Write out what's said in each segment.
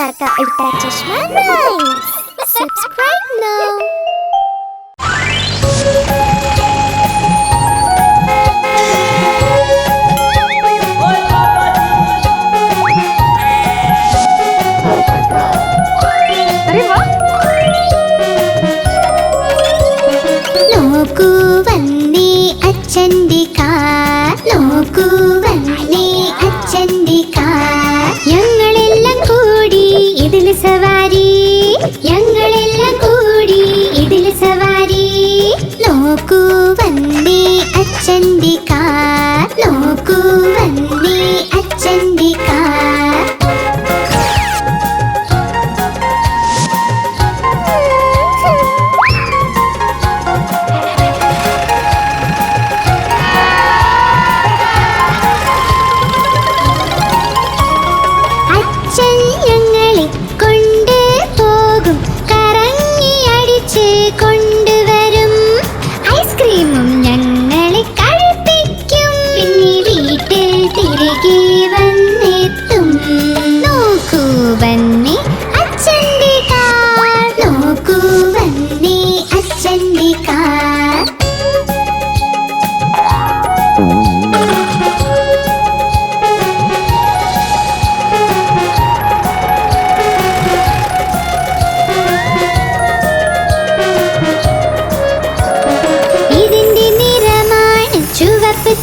Ultra Chashma Rhymes. Subscribe now. നോക്കൂ വന്നേ അച്ഛന്റെ കാർ, നോക്കൂ വന്നേ അച്ഛന്റെ കാർ. ഞങ്ങളെല്ലാം കൂടി ഇതിൽ സവാരി, ഞങ്ങളെല്ലാം കൂടി ഇതിൽ സവാരി. നോക്കൂ വന്നേ അച്ഛന്റെ കാർ, നോക്കൂ വന്നേ അച്ഛന്റെ കാർ.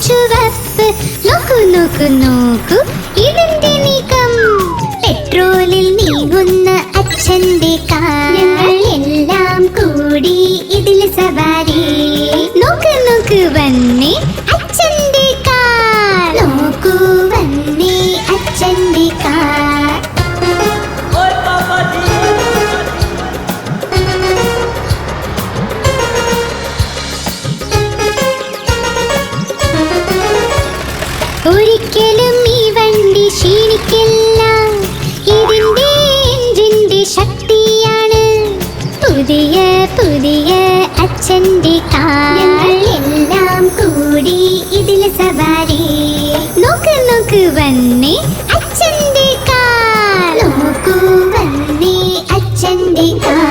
ചുവപ്പ് നോക്കൂ നോക്കൂ നോക്കൂ ഇതിന്റെ നീക്കം, പെട്രോളിൽ നീങ്ങുന്ന അച്ഛന്റെ കാർ. ഞങ്ങളെല്ലാം കൂടി ഇതിൽ സവാരി. നോക്ക് നോക്ക് വന്നേ അച്ഛന്റെ കാർ, നോക്കൂ വന്നേ അച്ഛന്റെ കാർ. ഒരിക്കലും ഈ വണ്ടി ക്ഷീണിക്കില്ല, ഇതിന്റെ എഞ്ചിന്റെ ശക്തിയാണ്. പുതിയ പുതിയ അച്ഛന്റെ കാർ. ഞങ്ങളെല്ലാം കൂടി ഇതിൽ സവാരി. നോക്ക് നോക്ക് വന്നേ അച്ഛന്റെ കാർ, നോക്കൂ വന്നേ അച്ഛന്റെ കാർ.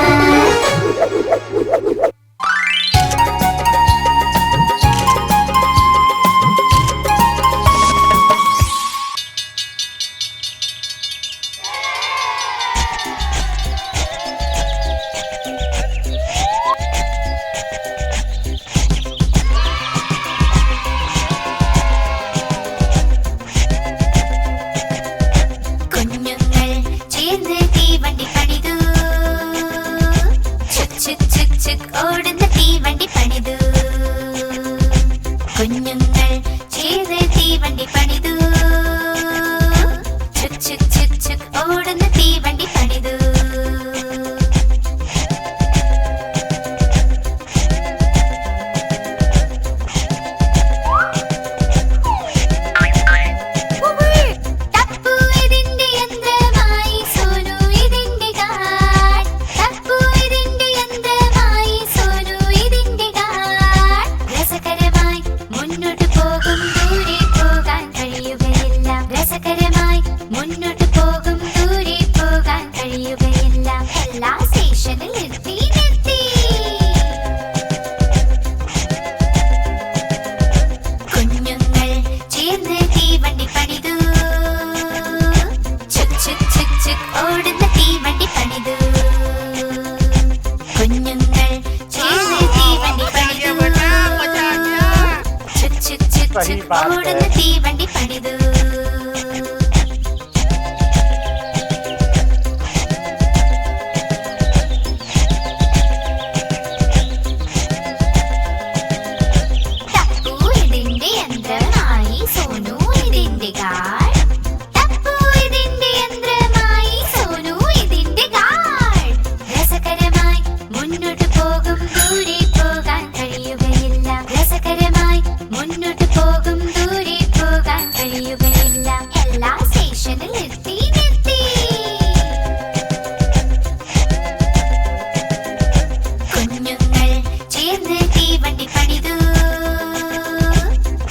ഓടുന്ന തീവണ്ടി പണിതു, കുഞ്ഞുങ്ങൾ ചേർന്ന് തീവണ്ടി പണിതു. ചുക് ചുക് ചുക് ചുക് ഓടുന്ന തീവണ്ടി പണിതു. മുന്നോട്ട് പോകും ദൂരെ പോകാൻ കഴിയുകയില്ല. എല്ലാ സ്റ്റേഷനിൽ നിർത്തി നിർത്തി. കുഞ്ഞുങ്ങൾ ചേർന്ന് തീവണ്ടി പണിതു, ചുക് ചുക് ചുക് ചുക് ഓടുന്ന തീവണ്ടി പണിതു. കുഞ്ഞുങ്ങൾ ചേർന്ന് തീവണ്ടി പണിതു, ചുക് ചുക് ചുക് ചുക് ഓടുന്ന തീവണ്ടി പണിതു. മുന്നോട്ട് പോകും ദൂരെ പോകാൻ കഴിയുകയില്ല. എല്ലാ സ്റ്റേഷനിൽ നിർത്തി നിർത്തി. കുഞ്ഞുങ്ങൾ ചേർന്ന് തീവണ്ടി പണിതു,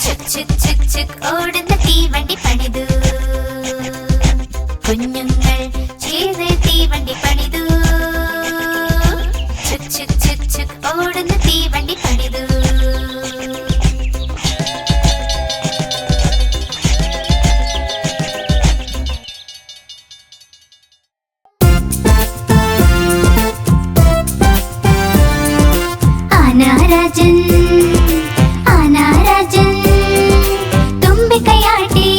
ചുക് ചുക് ചുക് ചുക് ഓടുന്ന തീവണ്ടി പണിതു. കുഞ്ഞുങ്ങൾ ചേർന്ന് തുമ്പിക്കൈയാട്ടി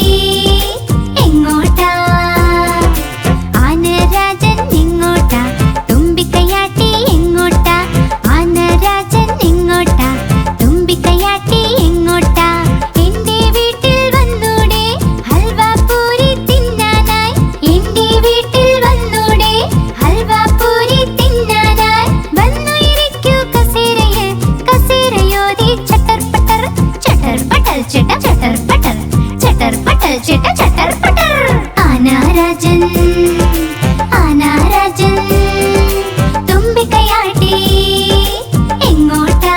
എങ്ങോട്ടാ ആനരാജൻ എങ്ങോട്ടാ തുമ്പിക്കൈയാട്ടി എങ്ങോട്ടാ ആനരാജൻ എങ്ങോട്ടാ തുമ്പിക്കൈയാട്ടി എങ്ങോട്ടാ എന്റെ വീട്ടിൽ വന്നൂടെ ഹൽവാപൂരി തിന്നാനായി എന്റെ വീട്ടിൽ വന്നൂടെ ഹൽവാപൂരി തിന്നാനായി വന്നു ഇരിക്കൂ കസേരയിൽ കസേരയോതി ചട്ടർ പട്ടർ ചട്ടർ പട്ടൽ ചിട്ട ചട്ടർ പട്ടർ ചട്ടർ പട്ടൽ ചിട്ട ചട്ടർ പട്ടർ ആനരാജൻ ആനരാജൻ തുമ്പിക്കൈയാട്ടി എങ്ങോട്ടാ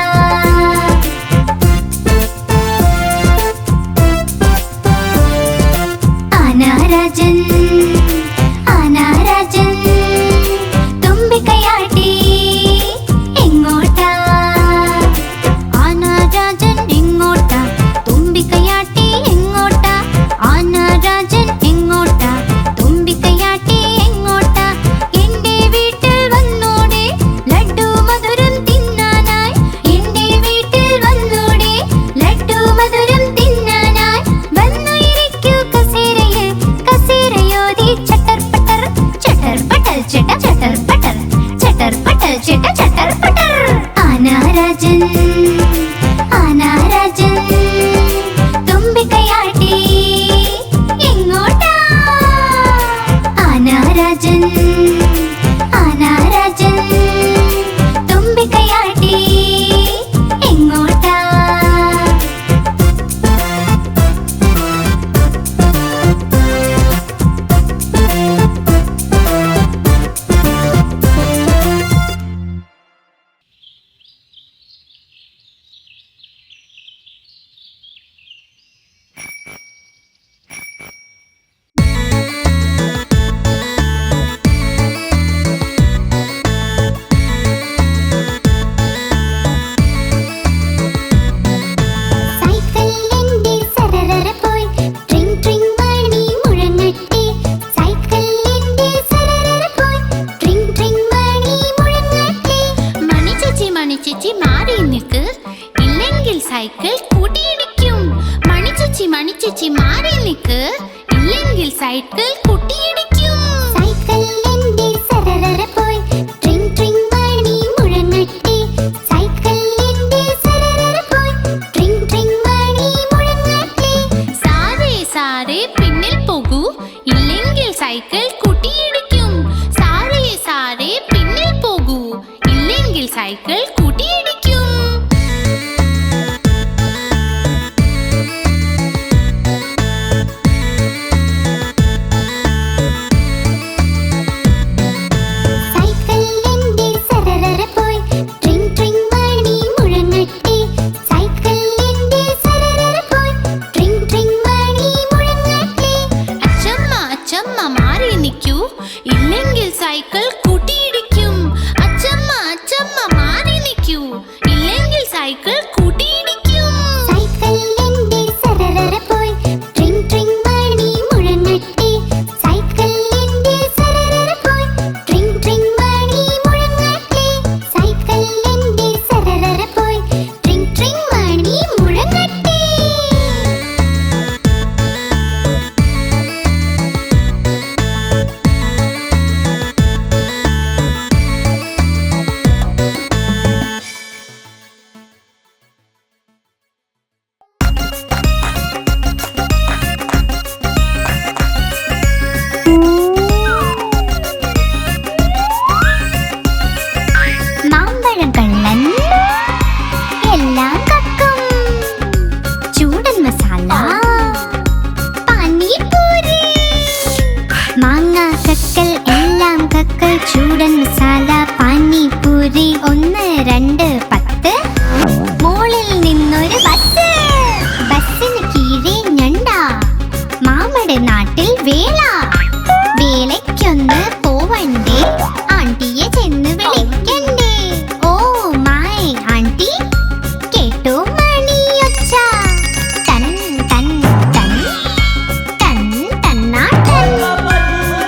ആനരാജൻ ആനരാജൻ തുമ്പിക്കൈയാട്ടി എങ്ങോട്ടാ ആനരാജൻ എങ്ങോട്ടാ തുമ്പിക്കൈയാട്ടി എങ്ങോട്ടാ ആനരാജൻ എങ്ങോട്ടാ തുമ്പിക്കൈയാട്ടി എങ്ങോട്ടാ എന്റെ വീട്ടിൽ വന്നൂടെ ലഡ്ഡു മധുരം തിന്നാനായി എന്റെ വീട്ടിൽ വന്നൂടെ ലഡ്ഡു മധുരം തിന്നാനായി വന്നു ഇരിക്കൂ കസേരയിൽ കസേരയോതി ചട്ടർ പട്ടർ ചിട്ട ചട്ടർ പട്ടർ ചിട്ട ചട്ടർ പട്ടർ ആനരാജൻ ആനരാജൻ തുമ്പിക്കൈയാട്ടി എങ്ങോട്ടാ ആനരാജൻ ആനരാജൻ തുമ്പിക്കൈയാട്ടി എങ്ങോട്ടാ സൈക്കിളിന്റെ സരരര പോയി ട്രിങ് ട്രിങ് മണി മുഴങ്ങട്ടെ സൈക്കിളിന്റെ സരരര പോയി ട്രിങ് ട്രിങ് മണി മുഴങ്ങട്ടെ മണി ചേച്ചി മാറി നിൽക്ക് ഇല്ലെങ്കിൽ സൈക്കിൾ കൂട്ടിയിടിക്കും മണി ചേച്ചി മാറി നിൽക്ക് ഇല്ലെങ്കിൽ സൈക്കിൾ കൂട്ടിയിടിക്കും സൈക്കിളിന്റെ സരരര പോയി ട്രിങ് ട്രിങ് മണി മുഴങ്ങട്ടെ സൈക്കിളിന്റെ സരരര പോയി ട്രിങ് ട്രിങ് മണി മുഴങ്ങട്ടെ സാരേ പിന്നിൽ പോകൂ ഇല്ലെങ്കിൽ സൈക്കിൾ കൂട്ടിയിടിക്കും സാരേ പിന്നിൽ പോകൂ ഇല്ലെങ്കിൽ സൈക്കിൾ കൂട്ടിയിടിക്കും സൈക്കിളിന്റെ സരരര പോയി ട്രിങ് ട്രിങ് മണി മുഴങ്ങട്ടെ സൈക്കിളിന്റെ സരരര പോയി ട്രിങ് ട്രിങ് മണി മുഴങ്ങട്ടെ അച്ചമ്മ മാറി നിൽക്കൂ ഇല്ലെങ്കിൽ സൈക്കിൾ കൂട്ടിയിടിക്കും അച്ചമ്മ മാറി നിൽക്കൂ ഇല്ലെങ്കിൽ സൈക്കിൾ കൂട്ടിയിടിക്കും സൈക്കിളിന്റെ സരരര പോയി ട്രിങ് ട്രിങ് മണി മുഴങ്ങട്ടെ സൈക്കിളിന്റെ സരരര പോയി ട്രിങ് ട്രിങ് മണി മുഴങ്ങട്ടെ സൈക്കിളിന്റെ സരരര പോയി ട്രിങ് ട്രിങ് മണി മുഴങ്ങട്ടെ മാമ്പഴം കള്ളൻ എല്ലാം കക്കും ചൂടൻ മസാല പാനിപൂരി മാങ്ങ കക്കൽ എല്ലാം കക്കൽ ചൂടൻ മസാല പാനിപൂരി 1 2 10 മോളിൽ നിന്നൊരു ബസ്സിന് കീഴെ ഞണ്ട മാമയുടെ നാട്ടിൽ വേലയ്ക്കൊന്ന് പോവണ്ടേ ആണ്ടിയെ ചെന്ന് വിളിക്കണ്ടേ ഓ മൈ ആണ്ടി കേട്ടോ മണിയൊച്ച തൻ തൻ തൻ തൻ തന്നാട്ടൻ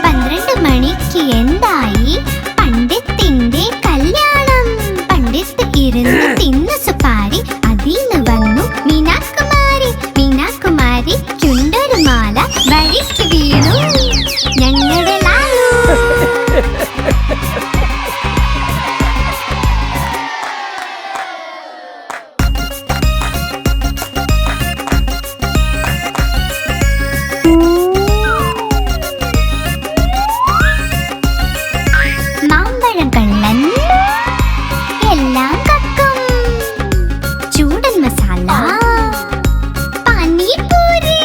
12 മണിക്ക് എന്തായി പണ്ട് വഴിക്ക് വീണു ഞങ്ങളുടെ ലാലു. മാമ്പഴം കള്ളൻ എല്ലാം കക്കും. ചൂടൻ മസാല പാനിപൂരി.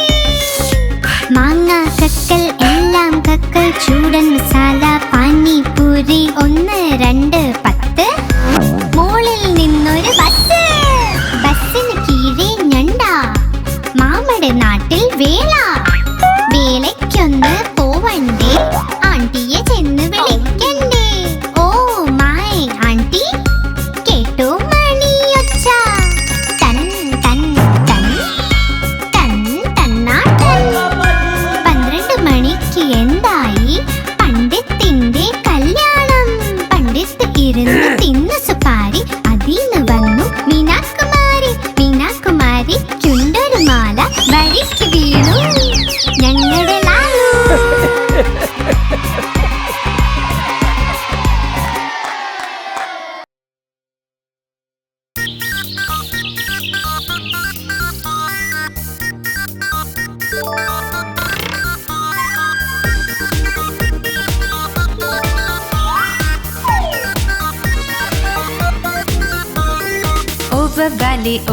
മാങ്ങ കക്കൽ എല്ലാം കക്കൽ. ചൂടൻ മസാല പാനിപൂരി. 1 2 10. മോളിൽ നിന്നൊരു ബസ്. ബസ്സിന് കീഴെ ഞണ്ട. മാമയുടെ നാട്ടിൽ വേല. വേലയ്ക്കൊന്ന് പോവണ്ടേ, ആണ്ടിയെ ചെന്ന് വിളിക്കണ്ടേ. ഓ മൈ ആണ്ടി കേട്ടോ മണിയൊച്ച. ടൻ ടൻ ടൻ ടൻ ടന്നാട്ടൻ. 12 മണിക്ക് എന്തായി പണ്ഡിത്തിന്റെ കല്യാണം. പണ്ഡിത്ത് ഇരുന്ന് തിന്നു സുപാരി. അതിന്ന് വന്നു മീനാകുമാരി. മീനാകുമാരിക്കുണ്ടൊരു മാല. വഴിക്ക് വീണു ഞങ്ങളുടെ ലാലു.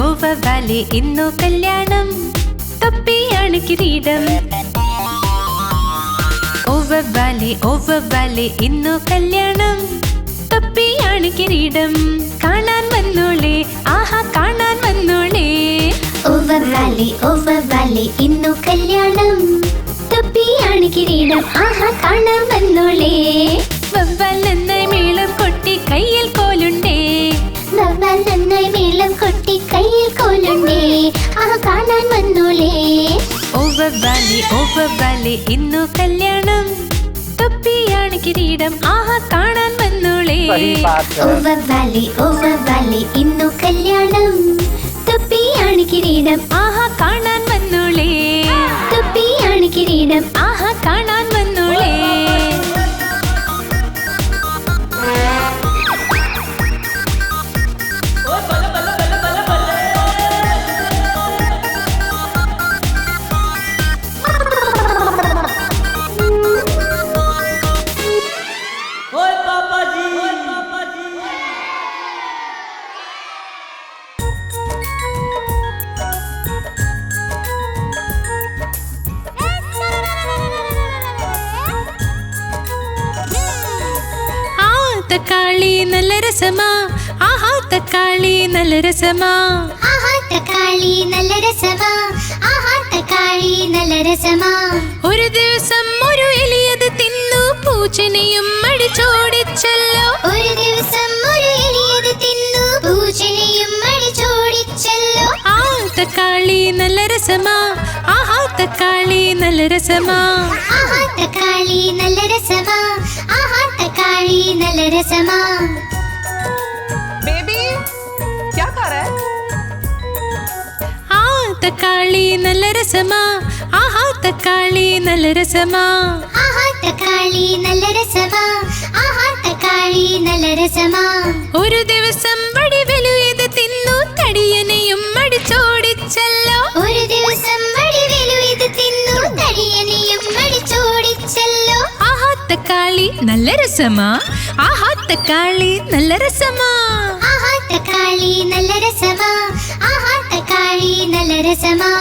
ഓവർ വാലി ഇന്നു കല്യാണം. തൊപ്പിയാണ് കിരീടം. ഓവർ വാലി ഇന്നു കല്യാണം. തൊപ്പിയാണ് കിരീടം. കാണാൻ വന്നോളേ, ആഹാ കാണാൻ വന്നോളേ. ഓവർ വാലി ഇന്നു കല്യാണം. തൊപ്പിയാണ് കിരീടം. ആഹാ കാണാൻ വന്നോളേ. വവ്വാൽ നന്നായി മേളം കൊട്ടി കയ്യിൽ കോലുണ്ടേ. വവ്വാൽ നന്നായി മേളം കൊട്ടി കയ്യിൽ കോലുണ്ടേ. ആഹാ കാണാൻ വന്നോളേ. ഓവർ വാലി ഇന്നു കല്യാണം. തൊപ്പിയാണ് കിരീടം. ആഹാ കാണാൻ വന്നോളേ. ഓവർ വാലി ഇന്നു കല്യാണം. തൊപ്പിയാണ് കിരീടം. ആഹാ കാണാൻ വന്നോളേ. തൊപ്പിയാണ് കിരീടം. ആഹാ കാണാൻ വന്നോളേ. തക്കാളി നല്ല രസമാ. ആഹാ തക്കാളി നല്ല രസമാ. ആഹാ തക്കാളി നല്ല രസമാ. ആഹാ തക്കാളി നല്ല രസമാ. ഒരു ദിവസം ഒരു എലിയത് തിന്നു പൂച്ചനെയും അടിച്ചോടിച്ചല്ലോ. ഒരു ദിവസം ഒരു എലിയത് തിന്നു പൂച്ചനെയും അടിച്ചോടിച്ചല്ലോ. ആ തക്കാളി നല്ല രസമാ. ആഹാ തക്കാളി നല്ല രസമാ. ആഹാ തക്കാളി നല്ല രസമാ. ആഹാ തക്കാളി നല്ല രസമാ. बेबी क्या कर रहा है? ആ തക്കാളി നല്ല രസമാ. ആഹാ തക്കാളി നല്ല രസമാ. ആഹാ തക്കാളി നല്ല രസമാ. ആഹാ തക്കാളി നല്ല രസമാ. ഒരു ദിവസം വടിവെലുയത് തിന്നു തടിയനെയും അടിച്ചോടിച്ചല്ലോ. ഒരു ദിവസം വടിവേലു ഇത് തിന്നു തടിയനെയും അടിച്ചോടിച്ചല്ലോ. ആഹാ തക്കാളി നല്ല രസമാ. ആഹാ തക്കാളി നല്ല രസമാ. ആഹാ തക്കാളി നല്ല രസമാ. ആഹാ തക്കാളി നല്ല രസമാ.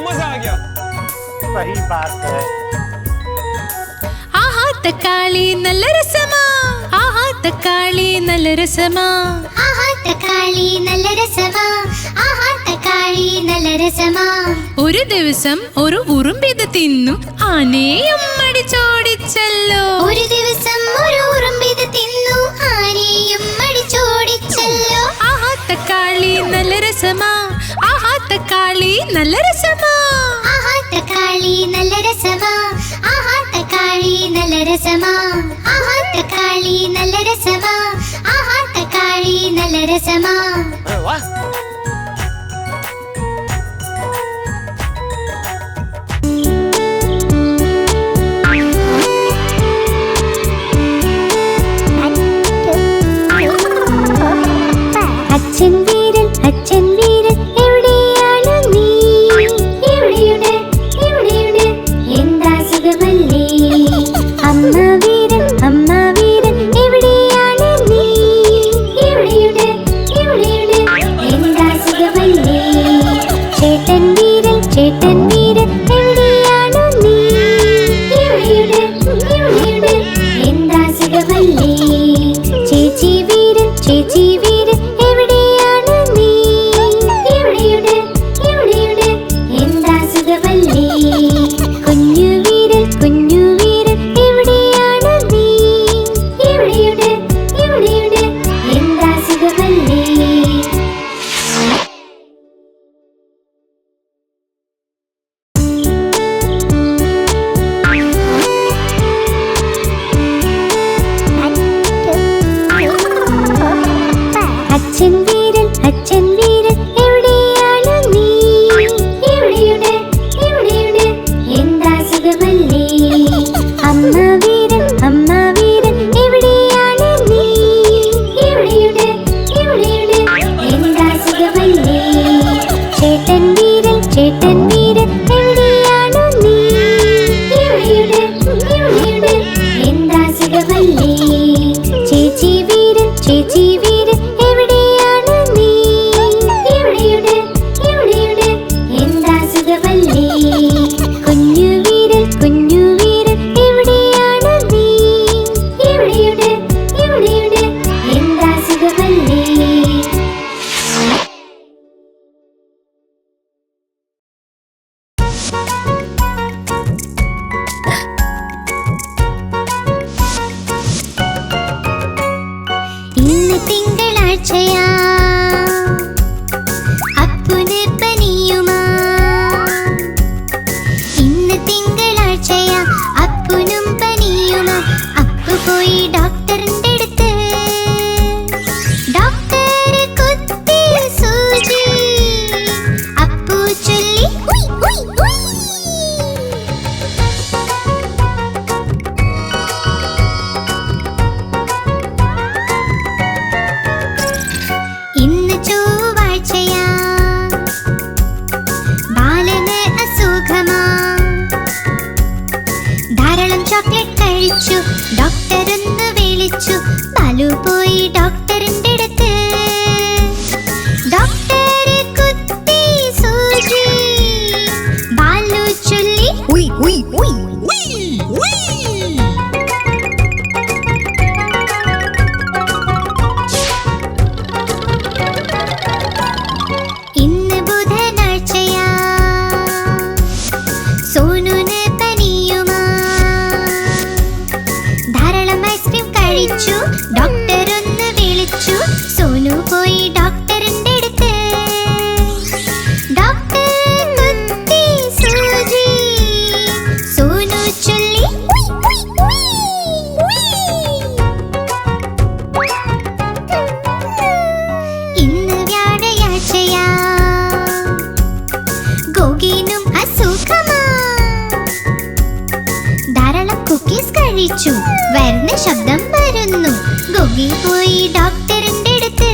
मजा आ गया. सही बात है. ആഹാ തക്കാളി നല്ല രസമാ. ആഹാ തക്കാളി നല്ല രസമാ. ആഹാ തക്കാളി നല്ല രസമാ. ആഹാ തക്കാളി നല്ല രസമാ. ഒരു ദിവസം ഒരു ഉറുമ്പിത് തിന്നു ആനയും അടിച്ചോടിച്ചല്ലോ. ഒരു ദിവസം ഒരു ഉറുമ്പിത് തിന്നു ആനയും അടിച്ചോടിച്ചല്ലോ. ആഹാ തക്കാളി നല്ല രസമാ. ആഹാ തക്കാളി നല്ല രസമാ. ആഹാ തക്കാളി നല്ല രസമാ. ആഹാ തക്കാളി നല്ല രസമാ. ആഹാ തക്കാളി നല്ല രസമാ. ആഹാ തക്കാളി നല്ല രസമാ. अरे वाह. കുഞ്ഞു വീരൻ എവിടെയാണ് നീ? ഇവിടെയുണ്ട് എന്താ സുഖമല്ലേ? ഇന്ന് തിങ്കളാഴ്ചയാ, അപ്പുന് പനിയുമാ. ഇന്ന് തിങ്കളാഴ്ചയാ, അപ്പുനും പനിയുമാ. അപ്പു പോയി ഡോക്ടറിന്റെ അടുത്ത്. ഡോക്ടർ കുത്തി സൂചി. അപ്പു ചൊല്ലി ഉയ് ഉയ് ഉയ്. ഇന്ന് ചൊവ്വാഴ്ചയാ, ബാലന് അസുഖമാ. ധാരാളം ചോക്ലേറ്റ് കഴിച്ചു. ഡോക്ടർ ഒന്ന് വിളിച്ചു. ബാലു പോയി ഡോക്ടറിന്റെ അടുത്ത്. ഡോക്ടർ കുത്തി സൂചി. ബാലു ചൊല്ലി ഉയ് ഉയ് ഉയ്. ഇന്ന് ബുധനാഴ്ചയാ, സോനുന് പനിയുമാ. ധാരാളം ഐസ്ക്രീം കഴിച്ചു. ഡോക്ടർ ഒന്ന് വിളിച്ചു. സോനു പോയി ഡോക്ടറിന്റെ അടുത്ത്. ഡോക്ടർ കുത്തി സൂചി. സോനു ചൊല്ലി ഉയ് ഉയ് ഉയ്. ഇന്ന് വ്യാഴാഴ്ചയാ, ഗോഗിനും അസുഖമാ. ധാരാളം കുക്കീസ് കഴിച്ചു. വരുന്ന ശബ്ദം വരുന്നു. ഗോഗി പോയി ഡോക്ടറിന്റെ അടുത്ത്.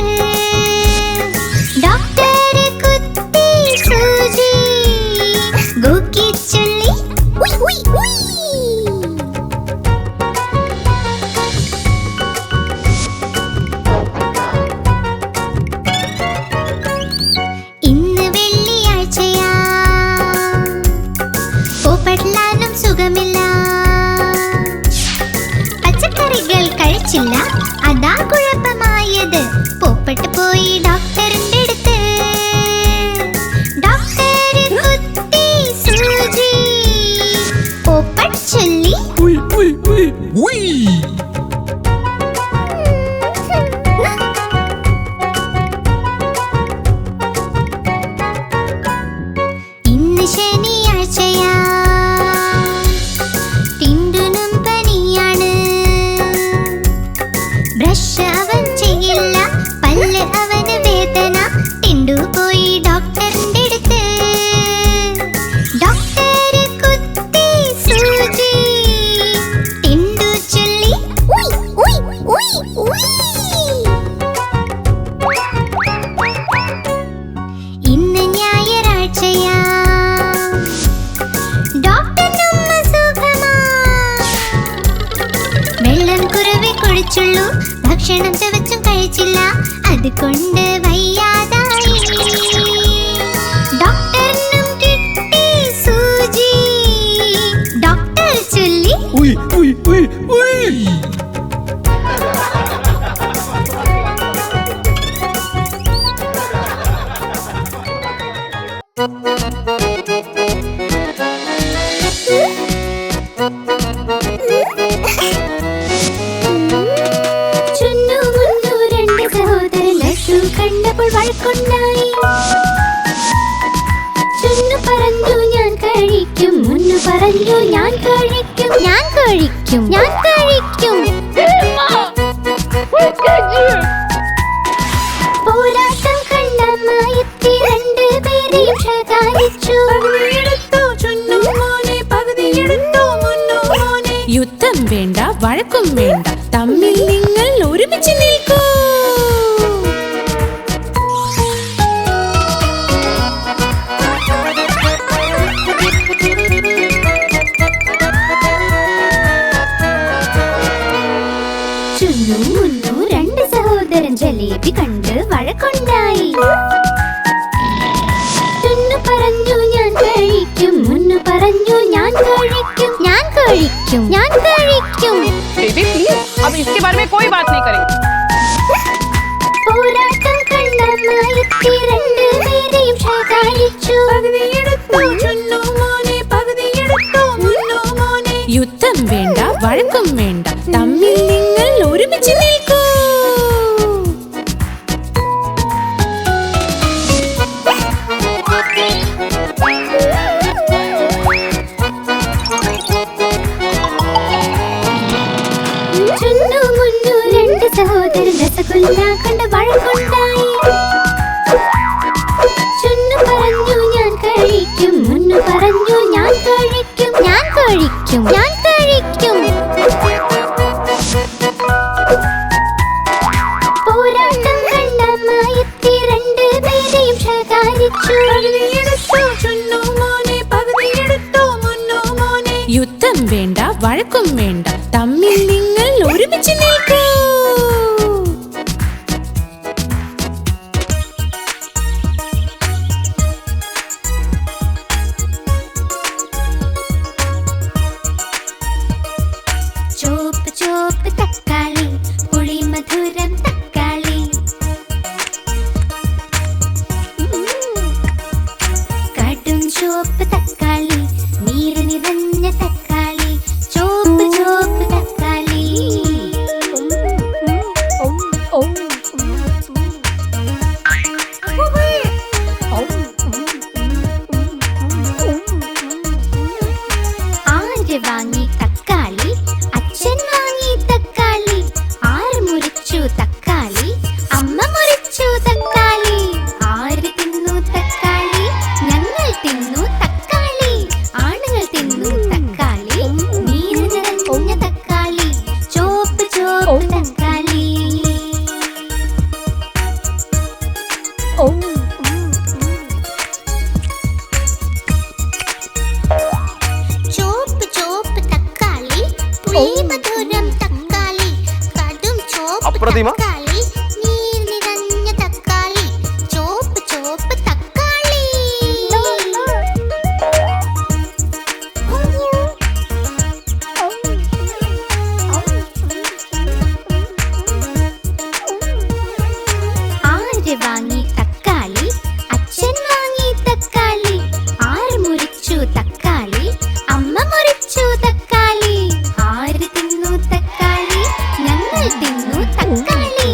ഡോക്ടർ കുത്തി സൂചി. ഗോഗി ചൊല്ലി ഉയ് ഉയ് ഉയ്. ഇന്ന് വെള്ളിയാഴ്ചയാ, പോപ്പട്ലാനും സുഖമില്ല. പച്ചക്കറികൾ കഴിച്ചില്ല, അതാ കുഴപ്പമായത്. പോപ്പട്ട് പോയി ഡോക്ടറിന്റെ അടുത്ത്. ഡോക്ടർ കുത്തി സൂചി. പോപ്പട്ട് ചൊല്ലി ഉയ് ഉയ് ഉയ് ഉയ്. ഇന്ന് ശനിയാഴ്ചയാ, ടിൻഡുനും പനിയാണ്. ബ്രഷ് അവൻ ചെയ്യില്ല, പല്ല് അവന് വേദന. ടിൻഡു പോയി ഡോക്ടറിന്റെ അടുത്ത്. ഡോക്ടർ കുത്തി സൂചി. ടിൻഡു ചൊല്ലി ഉയ് ഉയ് ഉയ് ഉയ്. ഇന്ന് ഞായറാഴ്ചയാ, ഡോക്ടറിനും അസുഖമാ. വെള്ളം കുറവേ കുടിച്ചുള്ളൂ. ഭക്ഷണം ചവച്ചും കഴിച്ചില്ല, അതുകൊണ്ട് വയ്യാതായി. ഡോക്ടറിനും കിട്ടി സൂചി. ഡോക്ടർ ചൊല്ലി ഉയ് ഉയ് ഉയ് ഉയ്. ചുന്നു മുന്നു രണ്ട് സഹോദരൻ ലഡ്ഡു കണ്ടപ്പോൾ വഴക്കുണ്ടായി. ചുന്നു പറഞ്ഞു ഞാൻ കഴിക്കും. മുന്നു പറഞ്ഞു ഞാൻ കഴിക്കും. ഞാൻ കഴിക്കും. ഞാൻ കഴിക്കും. പോരാട്ടം കണ്ടമായെത്തി രണ്ടുപേരെയും ശകാരിച്ചു. യുദ്ധം വേണ്ട, വഴക്കും വേണ്ട, തമ്മിൽ നിങ്ങൾ ഒരുമിച്ച് നിൽക്കൂ. ചുന്നു മുന്നു രണ്ട് സഹോദരൻ ജലേബി കണ്ട് വഴക്കുണ്ടായി. ചുന്നു പറഞ്ഞു ഞാൻ കഴിക്കും. കഴിക്കും ഞാൻ കഴിക്കും ഞാൻ കഴിക്കും. बेबी प्लीज अब इसके बारे में कोई बात नहीं करेंगे. പോരാട്ടം കണ്ടമായെത്തി രണ്ടുപേരെയും ശകാരിച്ചു. യുദ്ധം വേണ്ട, വഴക്കം വേണ്ട, തമ്മിൽ നിങ്ങൾ ഒരുമിച്ച് നിൽക്കൂ. ചുന്നു മുന്നു രണ്ട് സഹോദരൻ രസഗുല്ല കണ്ട് വഴക്കുണ്ടായി. ചുന്നു പറഞ്ഞു ഞാൻ കഴിക്കും, മുന്നു പറഞ്ഞു ഞാൻ കഴിക്കും ഞാൻ കഴിക്കും ഞാൻ കഴിക്കും. പോരാട്ടം കണ്ടമായെത്തി രണ്ടുപേരെയും ശകാരിച്ചു. യുദ്ധം വേണ്ട, വഴക്കം വേണ്ട, തമ്മിൽ നിങ്ങൾ ഒരുമിച്ച് നിൽക്കൂ. ചോപ്പ് ചോപ്പ് തക്കാളി, പുളി മധുരം തക്കാളി. കടും ചോപ്പ് തക്കാളി, നീര് നിറഞ്ഞ തക്കാളി. ചോപ്പ് ചോപ്പ് തക്കാളി. ആര് വാങ്ങി തക്കാളി? അച്ഛൻ വാങ്ങി തക്കാളി. ആര് മുറിച്ചു തക്കാളി? അമ്മ മുറിച്ചു തക്കാളി. ആര് തിന്നു തക്കാളി? ഞങ്ങൾ തിന്നു തക്കാളി. ആണുങ്ങൾ തിന്നു തക്കാളി. നീര് നിറഞ്ഞ തക്കാളി. ചോപ്പ് ചോപ്പ് തക്കാളി. ചോപ്പ് ചോപ്പ് തക്കാളി, പുളി മധുരം തക്കാളി. കടും ചോപ്പ് അപ്രതിമ. തക്കാളി, നീർ നിറഞ്ഞ തക്കാളി. ചോപ്പ് ചോപ്പ് തക്കാളി. ആര് വാങ്ങി തക്കാളി? അച്ഛൻ വാങ്ങി തക്കാളി. ആര് മുറിച്ചു തക്കാളി? അമ്മ മുറിച്ചു തക്കാളി. ആര് തിന്നു തക്കാളി? ഞങ്ങൾ തിന്നു തക്കാളി.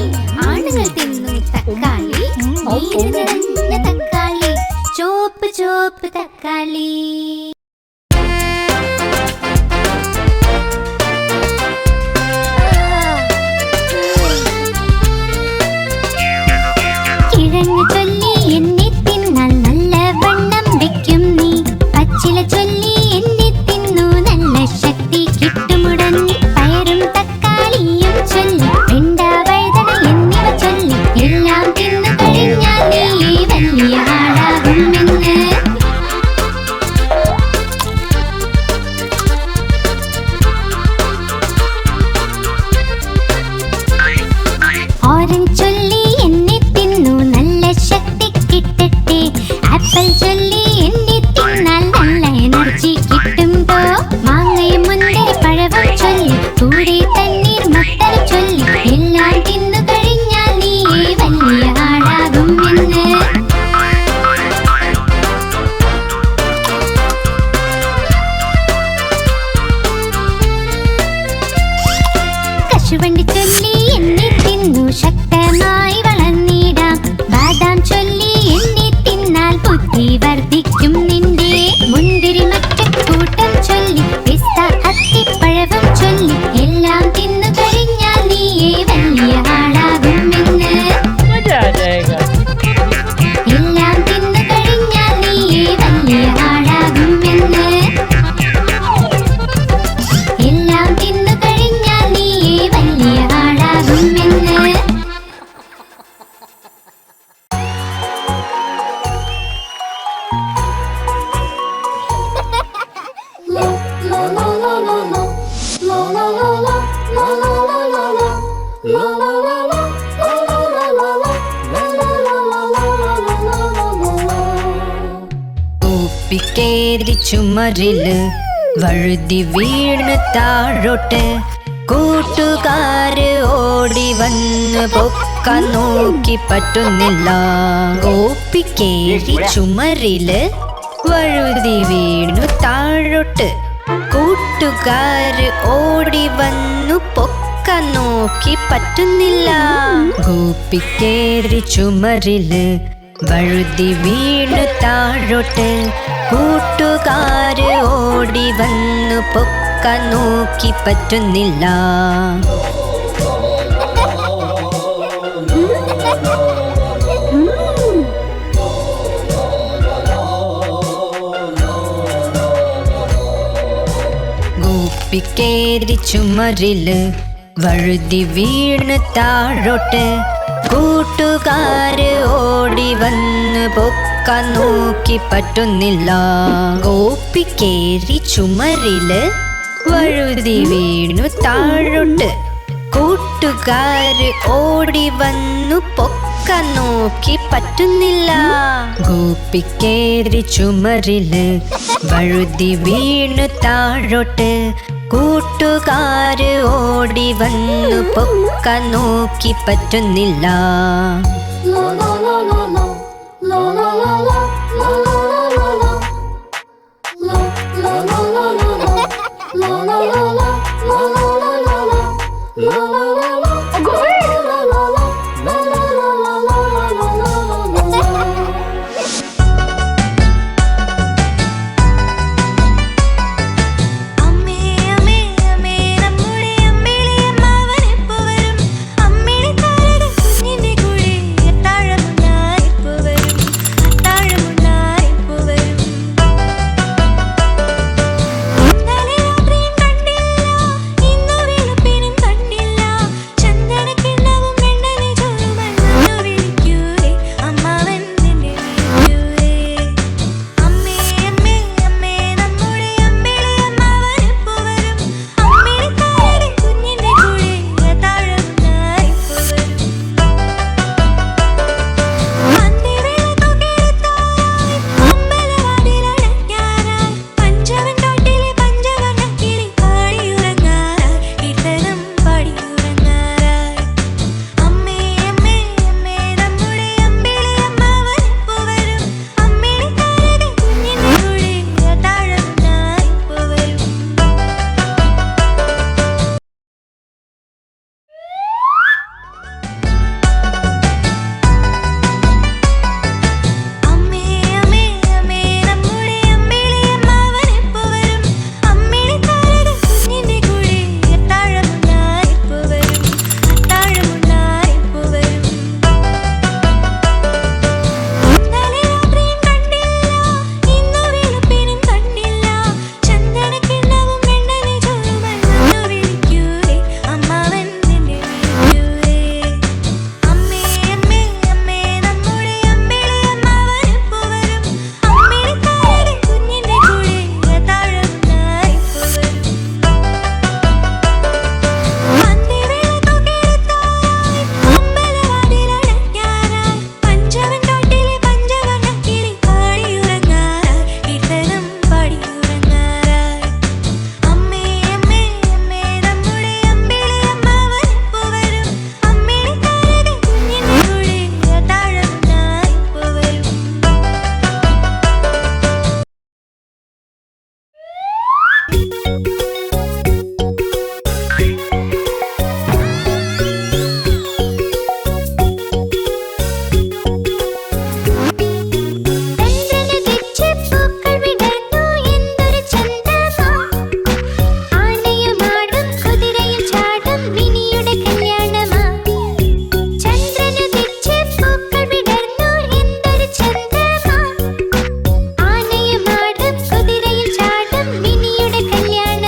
ആണുങ്ങൾ തിന്നു തക്കാളി. നീര് നിറഞ്ഞ തക്കാളി. ചോപ്പ് ചോപ്പ് തക്കാളി. കിഴങ്ങ് ചൊല്ലി എന്നെ തിന്നാൽ നല്ല വണ്ണം വെക്കും നീ. പച്ചില ചൊല്ലി എന്നെ തിന്നു നല്ല ശക്തി കിട്ടുമുടൻ. പയറും തക്കാളിയും ചൊല്ലി വെണ്ട വഴുതന എന്നിവ ചൊല്ലി എല്ലാം തിന്നു കഴിഞ്ഞാൽ നീ വലിയ ആളാകുമെന്ന്. ഓറഞ്ച് ചൊല്ലി എന്നെ തിന്നു നല്ല ശക്തി കിട്ടട്ടെ. ആപ്പിൾ ചൊല്ലി എന്നെ തിന്നാൽ നല്ല എനർജി കിട്ടുമ്പോ. മാങ്ങയും മുന്തിരി പഴവും ചൊല്ലി കൂടെ തണ്ണീർ മത്തൽ ചൊല്ലി എല്ലാം തിന്നു കഴിഞ്ഞാൽ നീ വലിയ ആളാകുമെന്ന്. കശുവണ്ടി ചൊല്ലി എന്നെ തിന്നു ശക്തമായി വളർന്നിടാം. ബാദാം ചൊല്ലി എന്നെ തിന്നാൽ ബുദ്ധി വർദ്ധിക്കും നിന്റെ. മുന്തിരി മറ്റക്കൂട്ടം ചൊല്ലി പിസ്ത അത്തിപ്പഴവും ചൊല്ലി എല്ലാം തിന്നു കഴിഞ്ഞാൽ നീ വലിയ ആളാകുമെന്ന്. എല്ലാം തിന്നു കഴിഞ്ഞാൽ നീ വലിയ ആളാകുമെന്ന്. എല്ലാം തിന്നു കഴിഞ്ഞാൽ നീ വലിയ ആളാകുമെന്ന്. കുപ്പിക്കേരി ചുമരില് വഴുതി വീണ് താഴോട്ട് കൂട്ടുകാര് ഓടി വന്ന് പൊക്കാൻ നോക്കി പറ്റുന്നില്ല. ഗോപിക്കേറി ചുമരില് വഴുതി വീണു താഴോട്ട് കൂട്ടുകാര് ഓടി വന്നു പൊക്കാൻ നോക്കി പറ്റുന്നില്ല. ഗോപിക്കേറി ചുമരില് വഴുതി വീണു താഴോട്ട് കൂട്ടുകാര് ഓടി വന്നു പൊക്കാൻ നോക്കി പറ്റുന്നില്ല. ഗോപിക്കേറി ചുമരില് വഴുതി വീണ് താഴോട്ട് കൂട്ടുകാര് ഓടി വന്ന് പൊക്കാൻ നോക്കി പറ്റുന്നില്ല. ഗോപിക്കേറി ചുമരില് വഴുതി വീണു താഴോട്ട് കൂട്ടുകാര് ഓടി വന്നു പൊക്കാൻ നോക്കി പറ്റുന്നില്ല. ഗോപിക്കേറി ചുമരില് വഴുതി വീണു താഴോട്ട് കൂട്ടുകാര് ഓടി വന്നു പൊക്കാൻ നോക്കി പറ്റുന്നില്ല. കല്യാണം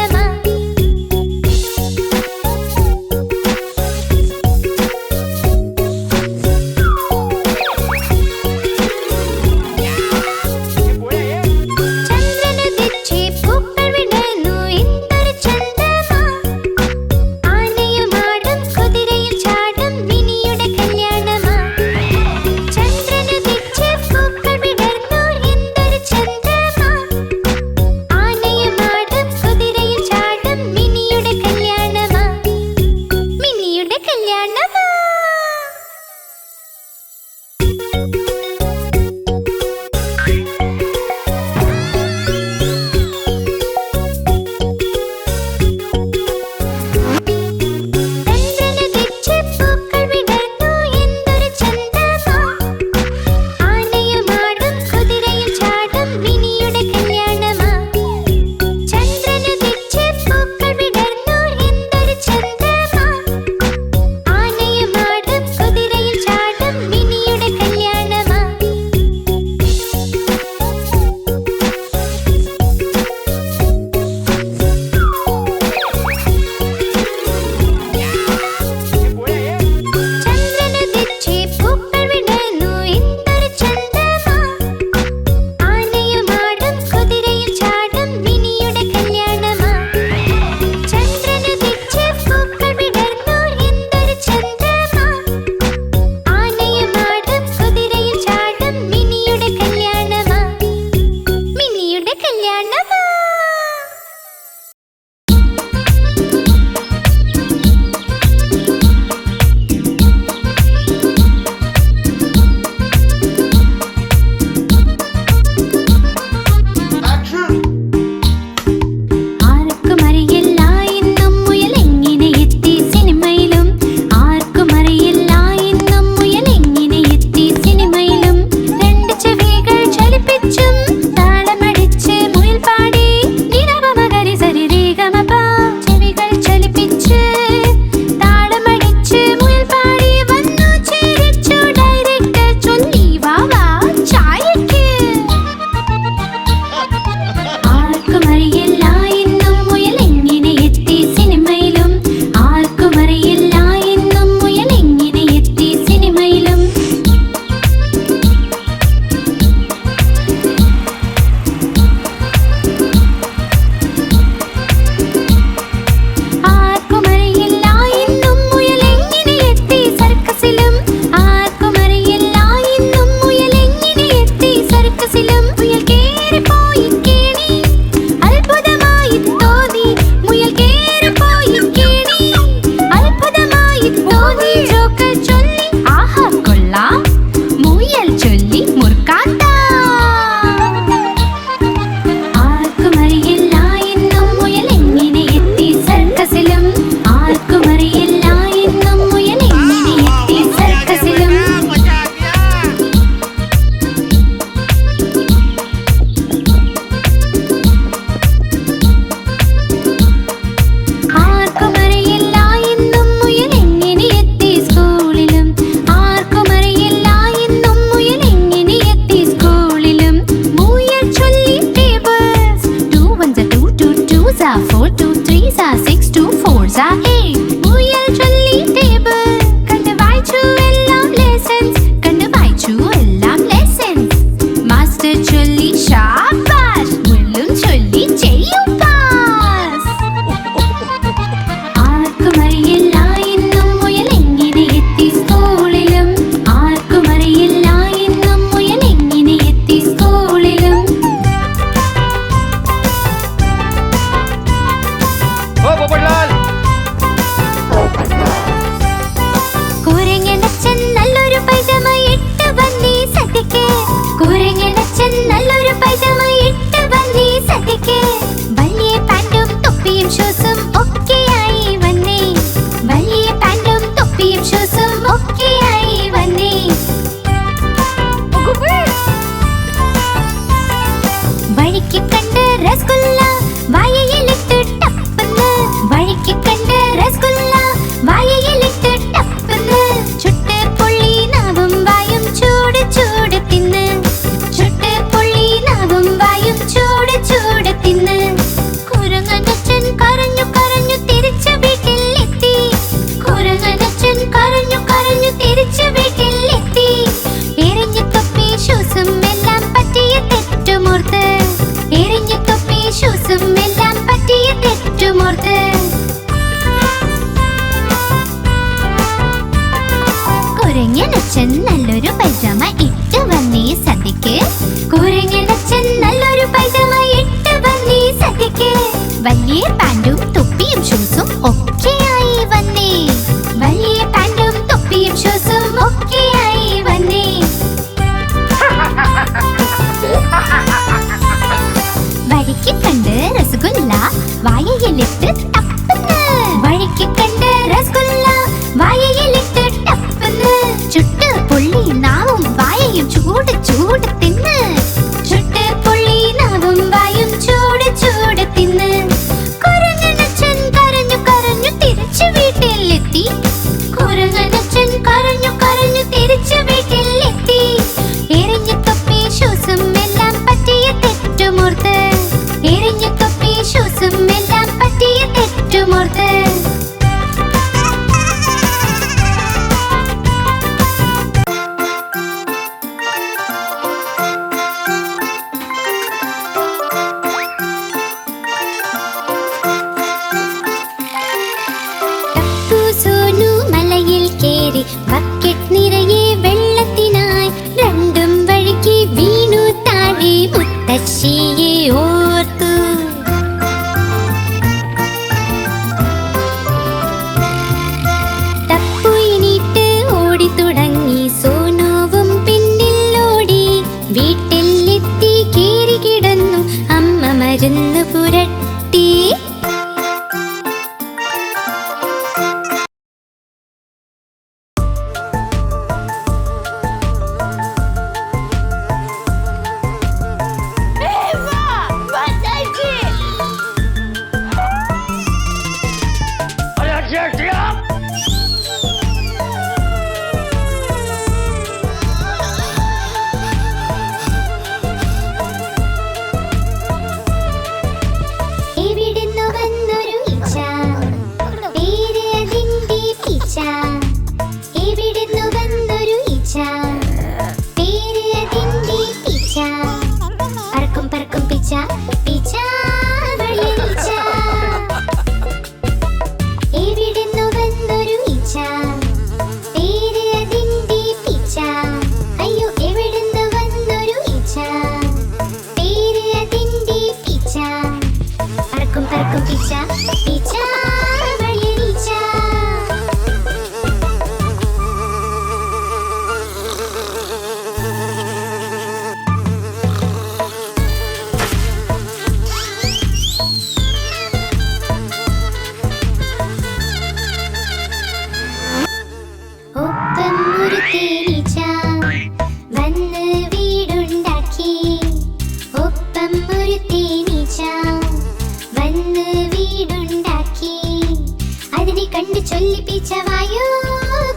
5s are 6, 2 4s are 8. മുയൽ ചൊല്ലി ടേബിൾ കണ്ട് വായിച്ചു എല്ലാം ലെസൺസ് കണ്ട് വായിച്ചു എല്ലാം ലെസൺസ്. മാസ്റ്റർ ചൊല്ലി ശാബാഷ് മുള്ളും ചൊല്ലി ചെയ്യും പാസ്. ആർക്കും അറിയില്ല എന്നും മുയൽ എങ്ങനെ എത്തി സ്കൂളിലും. ആർക്കും അറിയില്ല എന്നും മുയൽ എങ്ങനെ എത്തി സ്കൂളിലും. ओ पोपटलाल കുരങ്ങനച്ഛൻ നല്ലൊരു പൈജാമ ഇട്ട് വന്നീ സദ്യക്ക്. കുരങ്ങനച്ഛൻ നല്ലൊരു പൈജാമ ഇട്ട് വന്നീ സദ്യക്ക്. വലിയ പാന്റും തൊപ്പിയും ഷൂസും ഒക്കെയായി വന്നേ. വലിയ പാന്റും തൊപ്പിയും ഷൂസും ഒക്കെയായി വന്നേ. വഴിക്ക് കണ്ട് രസഗുല്ല വായയിലിട്ട് ടപ്പന്ന്. വഴിക്ക് കണ്ട് രസഗുല്ല വായയിലിട്ട് ടപ്പന്ന്. ചുട്ട് പൊള്ളി നാവും വായും ചൂട് ചൂട് തിന്ന്. ചുട്ട് പൊള്ളി നാവും വായും ചൂട് ചൂട് തിന്ന്. കുരങ്ങനച്ഛൻ കരഞ്ഞു കരഞ്ഞു തിരിച്ചു വീട്ടിൽ എത്തി. കുരങ്ങനച്ഛൻ കരഞ്ഞു കരഞ്ഞു തിരിച്ചു വീട്ടിൽ എത്തി. എറിഞ്ഞു തൊപ്പി ഷൂസും എല്ലാം പറ്റിയ തെറ്റുമോർത്ത്. എറിഞ്ഞു തൊപ്പി ഷൂസും എല്ലാം പറ്റിയ തെറ്റുമോർത്ത്. കുരങ്ങനച്ഛൻ നല്ലൊരു പൈജാമ ഇട്ട് വന്നീ സദ്യക്ക്. കുരങ്ങനച്ഛൻ നല്ലൊരു പൈജാമ ഇട്ട് വന്നീ സദ്യക്ക്. വലിയ പാന്റും തൊപ്പിയും ഷൂസും ഒക്കെയായി വന്നേ. വലിയ പാന്റും തൊപ്പിയും ഷൂസും ഒക്കെയായി വന്നേ. വഴിക്ക് കണ്ട് രസഗുല്ല വായയിലിട്ട് ടപ്പന്ന്. വഴിക്ക് കണ്ട് രസഗുല്ല വായയിലിട്ട് ടപ്പന്ന്. ചുട്ട് പൊള്ളി നാവും വായയും ചൂട് ചൂട് തിന്ന്. ചുട്ട് പൊള്ളി നാവും വായും ചൂട് ചൂട് തിന്ന്. കുരങ്ങനച്ഛൻ കരഞ്ഞു കരഞ്ഞു തിരിച്ചു വീട്ടിൽ എത്തി. കുരങ്ങനച്ഛൻ കരഞ്ഞു കരഞ്ഞു തിരിച്ചു വീട്ടിൽ എത്തി. എറിഞ്ഞു തൊപ്പി ഷൂസും എല്ലാം പറ്റിയ തെറ്റുമോർത്ത്. എറിഞ്ഞു തൊപ്പി ഷൂസും എല്ലാം പറ്റിയ തെറ്റുമോർത്ത്. ടപ്പു സോനു മലയിൽ കേറി ബക്കറ്റ് നിറയെ വെള്ളത്തിനായി. രണ്ടും വഴുകി വീണു താഴെ മുത്തശ്ശിയെ ഓർത്തു. ടപ്പു എണീറ്റ് ഓടി തുടങ്ങി. സോനുവും പിന്നിൽ ഓടി. വീട്ടിലെത്തി കേറി കിടന്നു. അമ്മ മരുന്ന് പുരട്ടി. अरे जेठिया എവിടുന്നു വന്നൊരു ഈച്ച, പേര് അതിന്റെ പിച്ച. എവിടുന്നു വന്നൊരു ഈച്ച, പേര് അതിന്റെ പിച്ച. പറക്കും പറക്കും പിച്ച പിച്ച വലിയ ഈച്ച. എവിടുന്നു വന്നൊരു ഈച്ച, പേര് അതിന്റെ പിച്ച. അയ്യോ എവിടുന്നു വന്നൊരു ഈച്ച, പേര് അതിന്റെ പിച്ച. പറക്കും പറക്കും പിച്ച പിച്ച വലിയ ഈച്ച. ഒപ്പം ഒരു തേനീച്ച വന്ന് വീടുണ്ടാക്കി. ഒപ്പം ഒരു തേനീച്ച വന്ന് വീടുണ്ടാക്കി. അതിനെ കണ്ട് ചൊല്ലിപ്പിച്ച വായു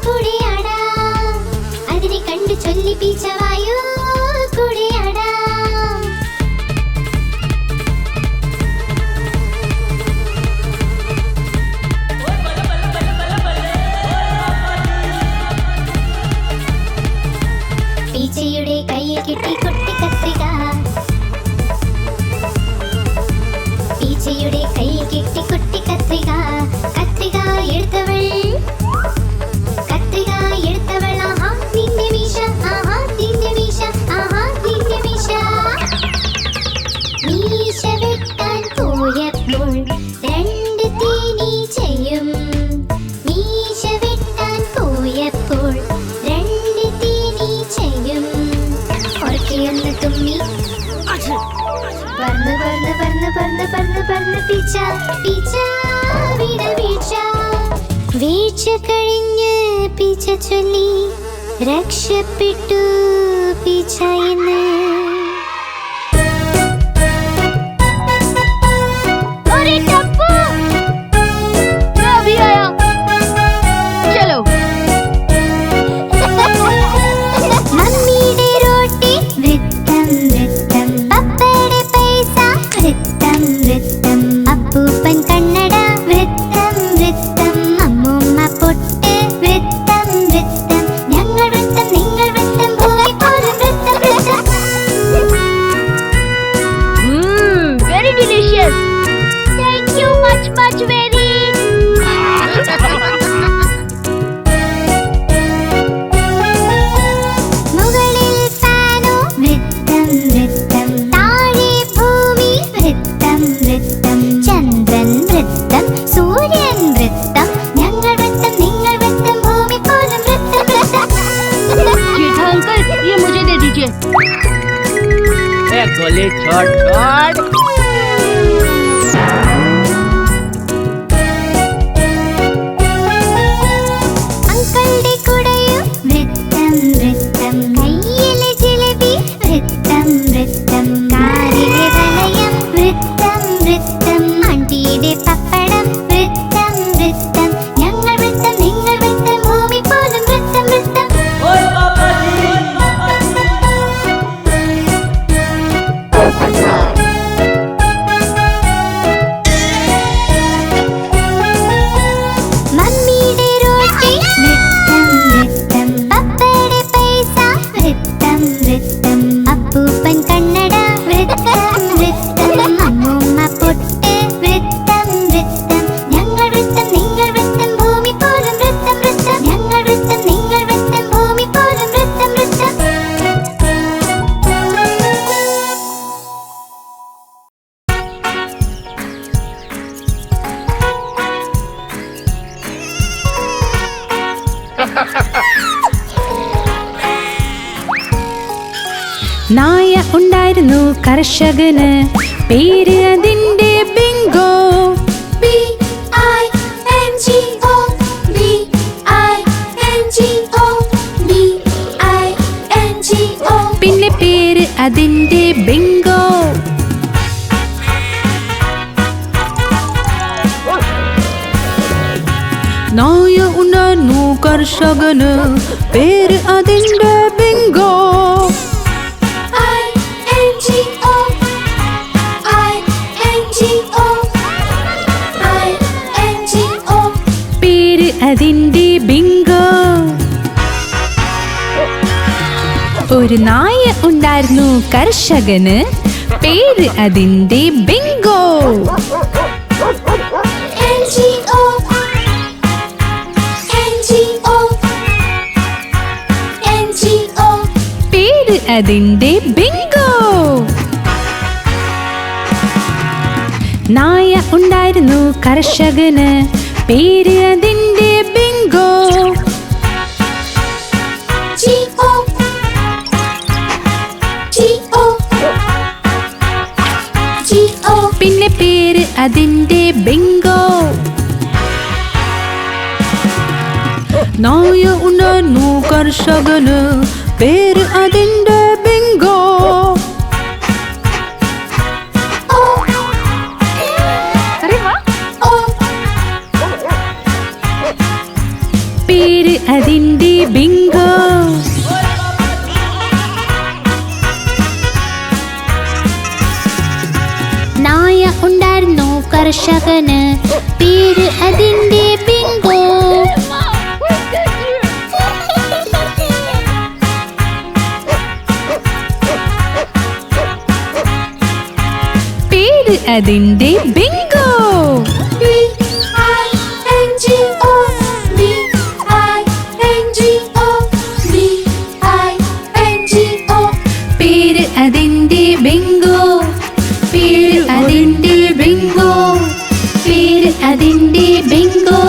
കൂടെയാടാ. അതിനെ കണ്ട് ചൊല്ലിപ്പിച്ച വായു കൂടെയാടാ. കൈ കെട്ടി കുട്ടി കത്രിക കത്രിക എടുത്തവൾ ആഹാ നിന്റെ മീശ ആഹാ നിന്റെ മീശ ആഹാ നിന്റെ മീശ മീശ വെട്ടാൻ പോയപ്പോൾ രണ്ട് തേനീച്ചയും മീശ വെട്ടാൻ പോയപ്പോൾ രണ്ട് തേനീച്ചയും ഒരക്കെയൊന്ന് തുമ്മി പറന്ന് പറന്ന് പറന്ന് പറന്ന് പറന്ന് പറന്ന് പീച്ച പീച്ച വീണ വീഴ്ച വീഴ്ച കഴിഞ്ഞ് പീച്ച ചൊല്ലി രക്ഷപ്പെട്ടു പീച്ച എന്ന് മമ്മിയുടെ റോട്ടി വൃത്തം വൃത്തം പപ്പയുടെ പൈസ വൃത്തം വൃത്തം അപ്പൂപ്പൻ കണ്ണട വൃത്തം വൃത്തം അമ്മൂമ്മ പൊട്ട് വൃത്തം വൃത്തം ഞങ്ങൾ വൃത്തം നിങ്ങൾ വൃത്തം ഭൂമി പോലും വൃത്തം വൃത്തം Very delicious. Thank you much very. മുകളിൽ ഫാനോ വൃത്തം വൃത്തം താഴെ ഭൂമി വൃത്തം വൃത്തം ചന്ദ്രൻ വൃത്തം സൂര്യൻ വൃത്തം ഞങ്ങൾ വൃത്തം നിങ്ങൾ വൃത്തം ഭൂമി പോലും വൃത്തം വൃത്തം जेठा अंकल ये मुझे दे दीजिए. गोली छोड़ छोड़ അങ്കിളുടെ കുടയും വൃത്തം വൃത്തം കയ്യിലെ ജിലേബി വൃത്തം വൃത്തം കാറിലെ വലയം വൃത്തം വൃത്തം ആണ്ടിയുടെ പപ്പടം വൃത്തം വൃത്തം ഞങ്ങൾ വൃത്തം നിങ്ങൾ വൃത്തം ഭൂമി പോലും വൃത്തം വൃത്തം മമ്മിയുടെ റോട്ടി വൃത്തം വൃത്തം പപ്പയുടെ പൈസ വൃത്തം വൃത്തം അപ്പൂപ്പൻ കണ്ണട വൃത്തം വൃത്തം അമ്മൂമ്മ പൊട്ട് വൃത്തം വൃത്തം ഞങ്ങൾ വൃത്തം നിങ്ങൾ വൃത്തം ഭൂമി പോലും വൃത്തം വൃത്തം ഞങ്ങൾ വൃത്തം നിങ്ങൾ വൃത്തം ഭൂമി പോലും വൃത്തം വൃത്തം നായ ഉണ്ടായിരുന്നു കർഷകന് പേര് അതിന്റെ ബിങ്കോ BINGO BINGO പിന്നെ പേര് അതിന്റെ ബിങ്കോ നായ ഉണ്ടായിരുന്നു കർഷകന് പേര് അതിന്റെ ബിങ്കോ പേര് അതിന്റെ ബിങ്കോ ഒരു നായ ഉണ്ടായിരുന്നു കർഷകന് പേര് അതിന്റെ ബിങ്കോ പേര് അതിന്റെ ബിങ്കോ നായ ഉണ്ടായിരുന്നു കർഷകന് പേര് അതിന്റെ ബിങ്കോ പിന്നെ പേര് അതിന്റെ ബിങ്കോ നായ ഉണ്ടായിരുന്നു കർഷകന് പേര് അതിന്റെ ബിങ്കോ പേര് അതിന്റെ ബിങ്കോ നായ ഉണ്ടായിരുന്നു കർഷകന് പേര് അതിന്റെ ബിങ്കോ പേര് അതിന്റെ ബിങ്കോ അതെന്റെ ബിങ്കോ.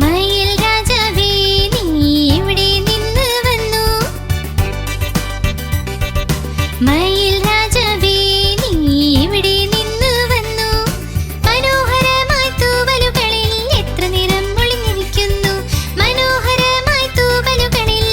മയിൽ രാജാവേ നീ എവിടെ നിന്ന് വന്നു? മയിൽ രാജാവേ നീ എവിടെ നിന്ന് വന്നു? മനോഹരമായി തൂവലുകളിൽ എത്ര നിറം ഒളിഞ്ഞിരിക്കുന്നു. മനോഹരമായി തൂവലുകളിൽ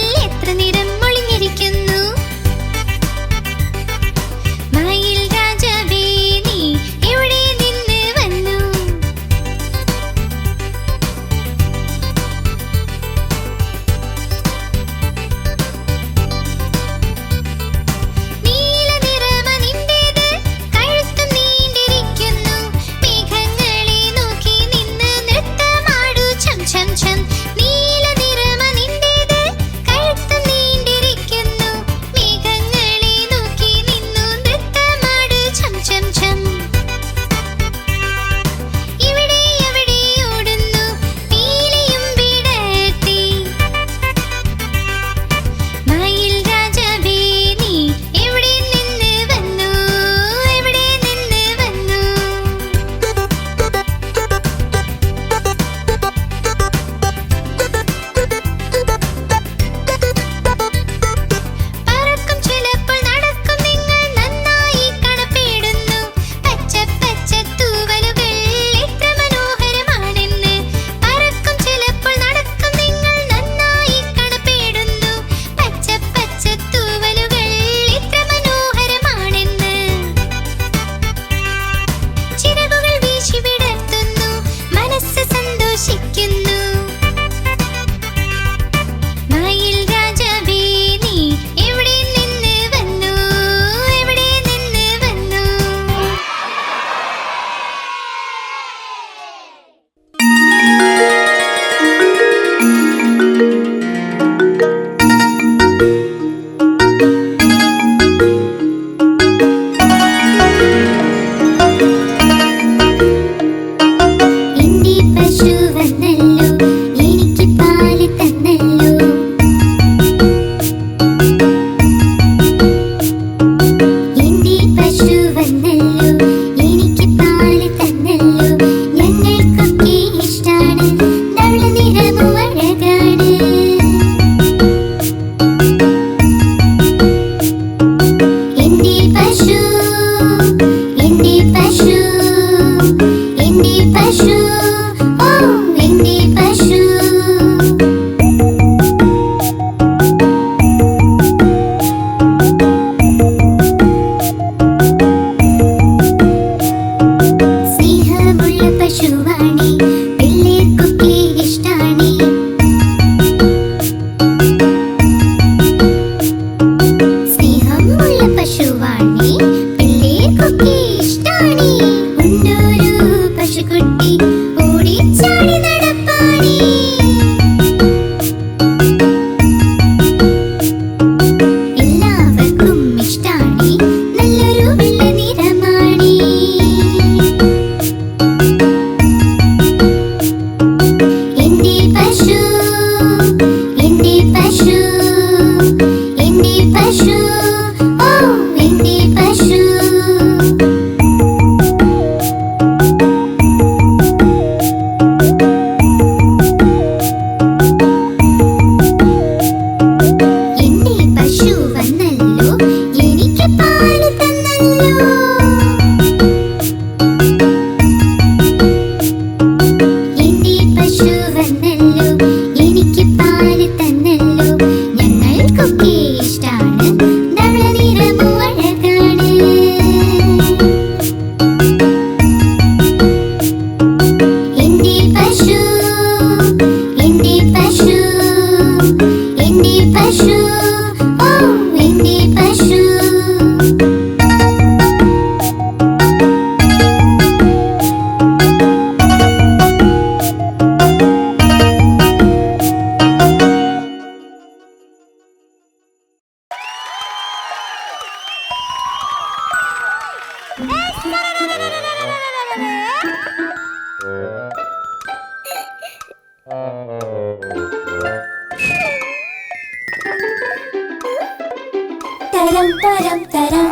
തരം തരം തരം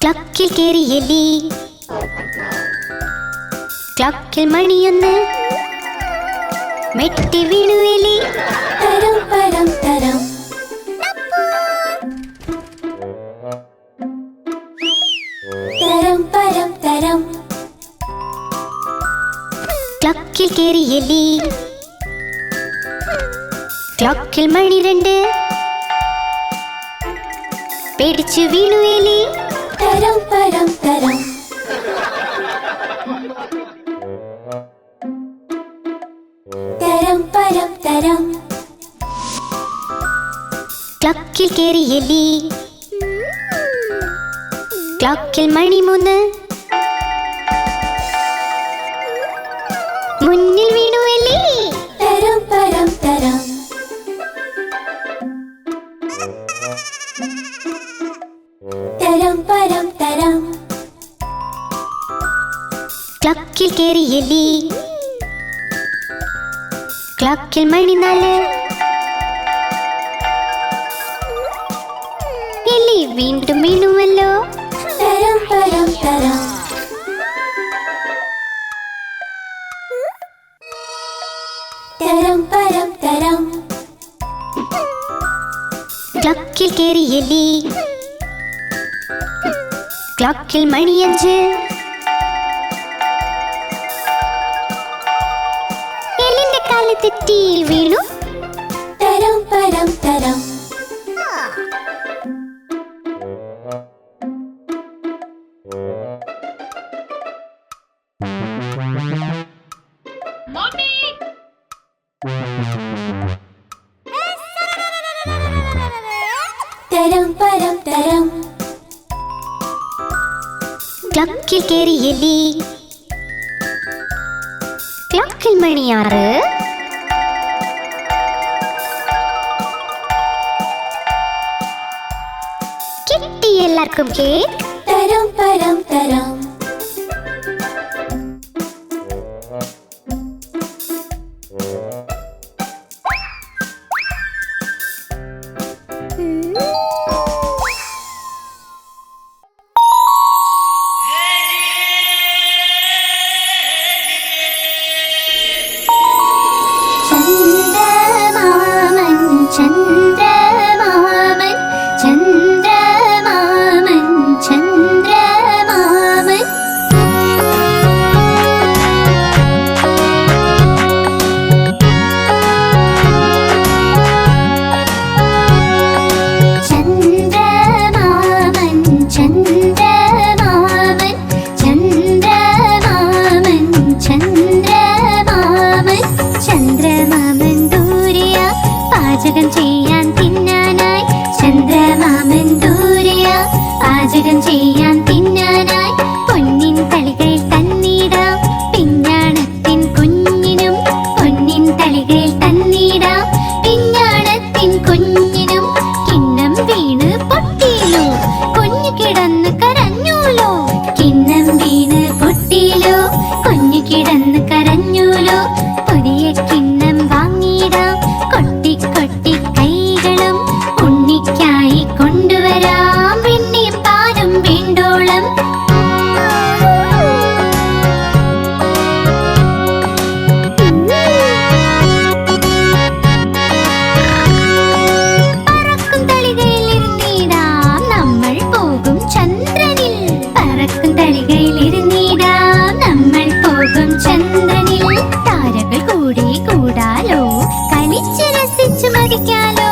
ക്ലക്കിൽ കേറി എലി ക്ലക്കിൽ മണിയൊന്ന് മെട്ടി വീണു എലി തരം തരം തരം തരം തരം തരം ക്ലക്കിൽ കേറി എലി ക്ലക്കിൽ മണി രണ്ട് പേടിച്ചു വീണു എലി തരം തരം തരം തരം തരം തരം ക്ലക്കിൽ കേറി എലി ക്ലക്കിൽ മണി മൂന്ന് മുന്നിൽ വീണു എലി തരം തരം തരം തരം തരം തരം ക്ലക്കിൽ കേറി എലി ക്ലക്കിൽ മണി നാല് എലി വീണ്ടും വീണുവല്ലോ തരം തരം തരം തരം തരം തരം ക്ലക്കിൽ കേറി എലി ക്ലക്കിൽ മണി അഞ്ച് എലിന്റെ കാല് തെറ്റിയിൽ വീണു തരം തരം തരം തരം തരം തരം ക്ലക്കിൽ കേറി എലി ക്ലക്കിൽ മണിയാറ് കിട്ടി എല്ലാവർക്കും കേക്ക് തരം തരം തരം ചന്ദ്രമാമൻ ചന്ദ്രമാമൻ ചന്ദ്രമാമൻ ചന്ദ്രമാമൻ ചന്ദ്രമാമൻ ചന്ദ്രമാമൻ ചന്ദ്രമാമൻ ചന്ദ്രമാമൻ ദൂരെയ പാചകം ചെയ്യാൻ തിന്നാനായി ചന്ദ്രമാമൻ ദൂരെയ പാചകം ചെയ്യാൻ തിന്നാനായി പൊന്നിൻ തളികയിൽ തന്നിടാം പിഞ്ഞാണത്തിൻ കുഞ്ഞിനും പൊന്നിൻ തളികയിൽ തന്നിടാം പിഞ്ഞാണത്തിൻ കുഞ്ഞിനും കിണ്ണം വീണ് പൊട്ടിയിലോ കുഞ്ഞു കിടന്ന് കരഞ്ഞൂലോ കിണ്ണം വീണ് പൊട്ടിയിലോ കുഞ്ഞു കിടന്ന് കരഞ്ഞൂലോ പുതിയ കിണ്ണം വാങ്ങിയിടാം കൊട്ടി കൊട്ടി കൈകളും ഉണ്ണിക്കായി കൊണ്ടുവരാം വെണ്ണയും പാലും വീണ്ടോളം പറക്കും തളികയിൽ ഇരുന്നിടാം നമ്മൾ പോകും ചന്ദ്രനിൽ പറക്കും തളികയിൽ ഇരുന്നിടാം നമ്മൾ പോകും ചന്ദ്രനിൽ താരകൾ കൂടി കൂടാലോ കളിച്ച് രസിച്ചു മതിക്കാലോ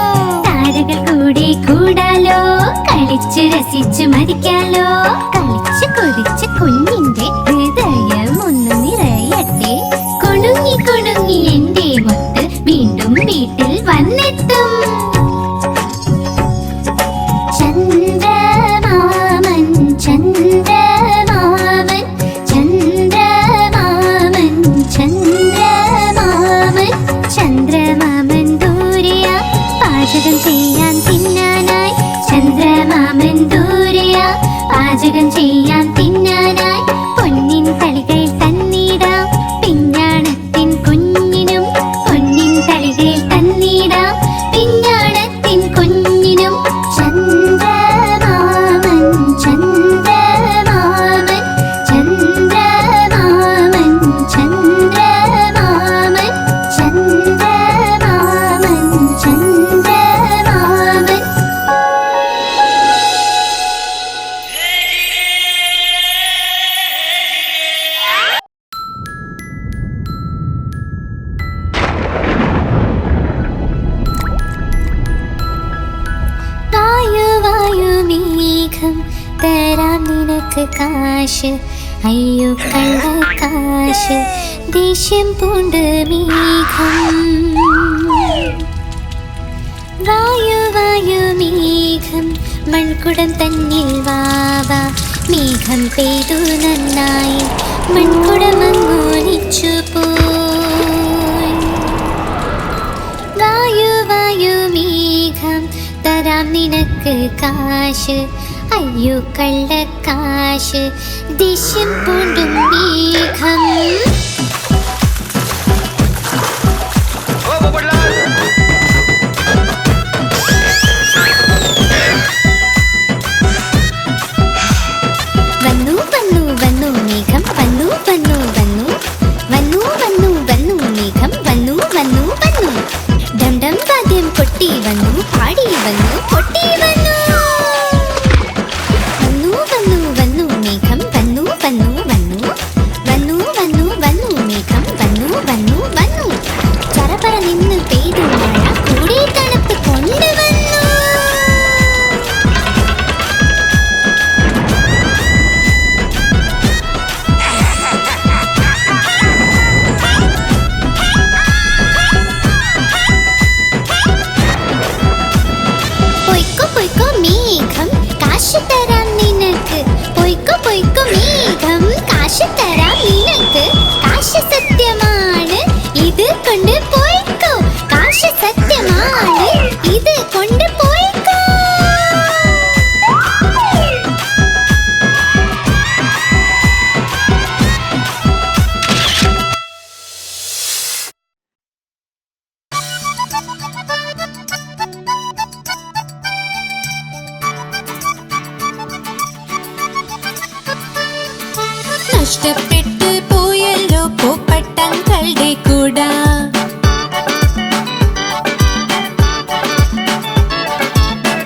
താരകൾ കൂടി കൂടാലോ കളിച്ച് രസിച്ചു മതിക്കാലോ കളിച്ച് കൊതിച്ച് കുഞ്ഞിന്റെ ഹൃദയം ഒന്ന് നിറയട്ടെ കുണുങ്ങി കുണുങ്ങി എന്റെ മുത്ത് വീണ്ടും വീട്ടിൽ വന്നെത്തും ചന്ദ്രമാമൻ ചന്ദ്രമാമൻ ചന്ദ്രമാമൻ ചന്ദ്രമാമൻ ചന്ദ്രമാമൻ ദൂരെയ പാചകം ചെയ്യാൻ തിന്നാനായി ചന്ദ്രമാമൻ ദൂരെയ പാചകം ചെയ്യാൻ നിനക്ക് കാശ് അയ്യോ കള്ളക്കാശ് ദേഷ്യം പൂണ്ട് മേഘം വായു വായു മേഘം മൺകുടം തന്നിൽ വാവാ മേഘം പെയ്തു നന്നായി മൺകുടമങ്ങോലിച്ചു പോയി വായു വായു മേഘം തരാം നിനക്ക് കാശ് അയ്യോ കള്ളക്കാശ് ദേഷ്യം പൂണ്ടും മേഘം വന്നു വന്നു വന്നു മേഘം വന്നു വന്നു വന്നു വന്നു വന്നു വന്നു മേഘം വന്നു വന്നു വന്നു ഡം ഡം വാദ്യം കൊട്ടി വന്നു പാടി വന്നു കൊട്ടി വന്നു വന്നു വന്നു വന്നു മേഘം വന്നു വന്നു വന്നു വന്നു വന്നു വന്നു മേഘം വന്നു വന്നു വന്നു ചറപറ നിന്ന് പെയ്തു മഴ കൂടെ തണുപ്പ് കൊണ്ടുവന്നു പൊയ്ക്കോ പൊയ്ക്കോ മേഘം കാശ് തരാം നിനക്ക് പൊയ്ക്കോ പൊയ്ക്കോ മേഘം കാശ് തരാം നിനക്ക് കാശ് സത്യമാണ് ഇത് കൊണ്ട് പോയിക്കോ കാശ് സത്യമാണ് ഇത് കൊണ്ട് പോയിക്കോ നഷ്ടപ്പെട്ടു പോയല്ലോ പൂപ്പട്ടങ്ങളുടെ കൂട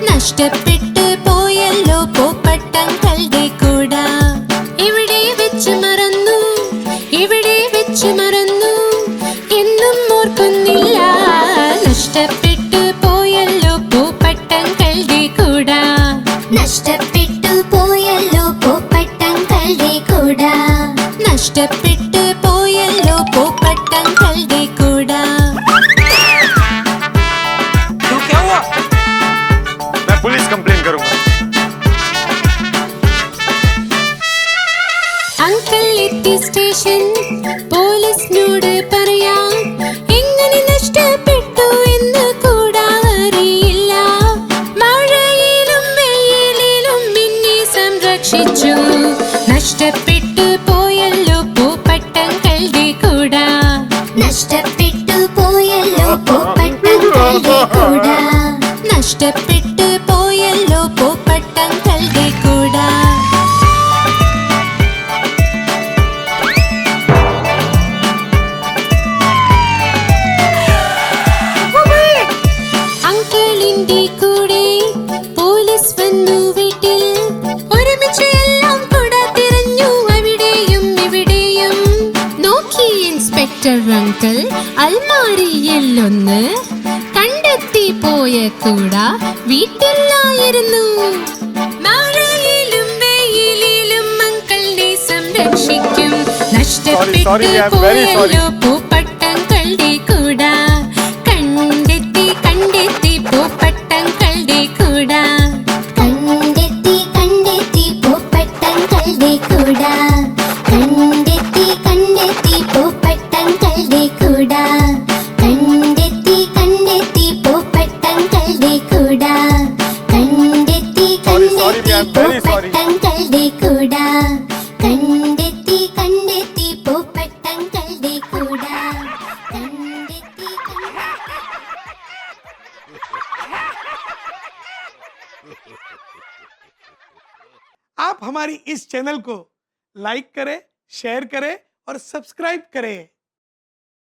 നഷ്ടപ്പെട്ടു പോയല്ലോ പൂപ്പട്ടങ്ങളുടെ കൂട ഇവിടെ വെച്ച് മറന്നു ഇവിടെ വെച്ച് മറന്നു എന്നും ഓർക്കുന്നില്ല നഷ്ടപ്പെട്ടു പോയല്ലോ പൂപ്പട്ടങ്ങളുടെ കൂട നഷ്ടപ്പെട്ടു പോയല്ലോ പൂപ്പട്ടങ്ങളുടെ കൂട നഷ്ടപ്പെട്ടു പോയല്ലോ പൂപ്പട്ടങ്ങളുടെ കൂട क्यों क्या हुआ? मैं पुलिस कंप्लेन करूंगा। അങ്കിൾ എത്തി സ്റ്റേഷൻ പോലീസിനോട് പറയാം എങ്ങനെ നഷ്ടപ്പെട്ടു എന്ന് കൂടാ അറിയില്ല മഴയിലും വെയിലിലും എന്നെ സംരക്ഷിച്ചു നഷ്ടപ്പെട്ടു പോയല്ലോ പൂപ്പട്ടങ്ങളുടെ കൂട നഷ്ടപ്പെട്ടു പോയല്ലോ പൂപ്പട്ടങ്ങളുടെ കൂട നഷ്ടപ്പെട്ടു പോയല്ലോ പൂപ്പട്ടങ്ങളുടെ കൂട അങ്കിളിന്റെ കൂടെ പോലീസ് വന്നു വീട്ടിൽ ഒരുമിച്ച് എല്ലാം കൂട തിരഞ്ഞു അവിടെയും ഇവിടെയും നോക്കി ഇൻസ്പെക്ടർ അങ്കിൾ അൽമാരിയിലൊന്ന് കണ്ടെത്തി പോയ കൂട വീട്ടിലായിരുന്നു മഴയിലും വെയിലിലും അങ്കിളിനെ സംരക്ഷിക്കും നഷ്ടപ്പെട്ടു sorry, I am very sorry. പോയല്ലോ പൂപ്പട്ടങ്ങളുടെ കൂട കണ്ടെത്തി കണ്ടെത്തി പൂപ്പട്ടങ്ങളുടെ കൂട കണ്ടെത്തി കണ്ടെത്തി പൂപ്പട്ടങ്ങളുടെ കൂട കണ്ടെത്തി കണ്ടെത്തി പൂപ്പട്ടങ്ങളുടെ കൂട കണ്ടെത്തി കണ്ടെത്തി പൂപ്പട്ടങ്ങളുടെ കൂട കണ്ടെത്തി sorry, I am very sorry. പൂപ്പട്ടങ്ങളുടെ കൂട കണ്ടെത്തി കണ്ടെത്തി പൂപ്പട്ടങ്ങളുടെ കൂട കണ്ടെത്തി आप हमारी इस चैनल को लाइक करें, शेयर करें और सब्सक्राइब करें।